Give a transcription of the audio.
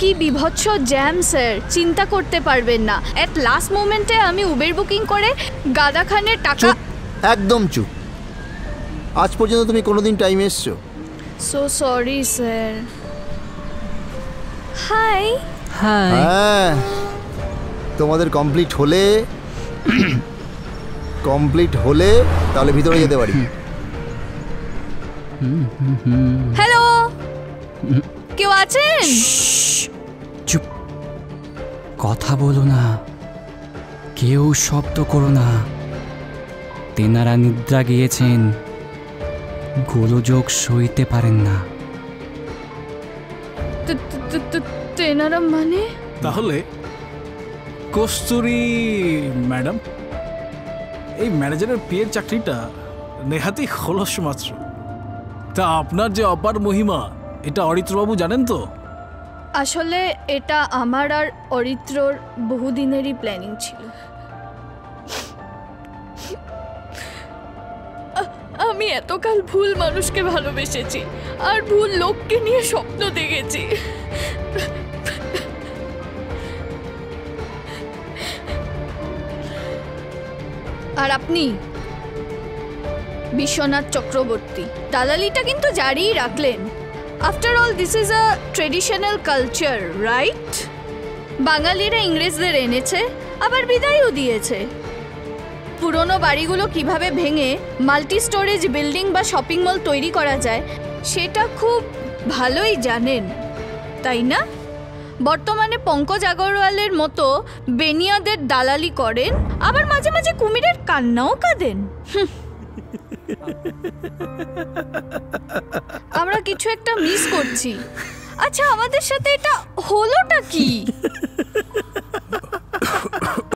কি বিভৎস jam sir, চিন্তা করতে পারবেন না। এট লাস্ট মোমেন্টে আমি উবের বুকিং করে গাদা খানের টাকা। একদম চুপ। আজ পর্যন্ত তুমি কোনোদিন টাইমে এসছো? So sorry sir. হাই। হ্যাঁ, তোমাদের কমপ্লিট হলে তাহলে ভিতরে যেতে পারি। হ্যালো, কেউ আছেন? চুপ, কথা বলো না, কেউ শব্দ করো না। তেনারা নিদ্রা গিয়েছেন, গোলযোগ সইতে পারেন না। তেনারা মানে? তাহলে কস্তুরী ম্যাডাম, এই ম্যানেজারের পিয়ের চাকরিটা নেহাতি খোলস মাত্র। তা আপনার যে অপার মহিমা, এটা অরিত্রবাবু জানেন তো? আসলে এটা আমার আর অরিত্রর বহুদিনেরই প্ল্যানিং ছিল। আমি এতকাল ভুল মানুষকে ভালোবেসেছি আর ভুল লোককে নিয়ে স্বপ্ন দেখেছি। আর আপনি বিশ্বনাথ চক্রবর্তী, দালালিটা কিন্তু জারিই রাখলেন। After all this is a traditional culture, right? বাঙালিরা ইংরেজদের এনেছে, আবার বিদায়ও দিয়েছে। পুরনো বাড়িগুলো কিভাবে ভেঙে মাল্টি স্টোরেজ বিল্ডিং বা শপিং মল তৈরি করা যায় সেটা খুব ভালোই জানেন, তাই না? বর্তমানে পঙ্কজ আগরওয়ালের মতো বেনিয়াদের দালালি করেন, আবার মাঝে মাঝে কুমিরের কান্নাও কাঁদেন। আমরা কিছু একটা মিস করছি। আচ্ছা, আমাদের সাথে এটা হলোটা কি?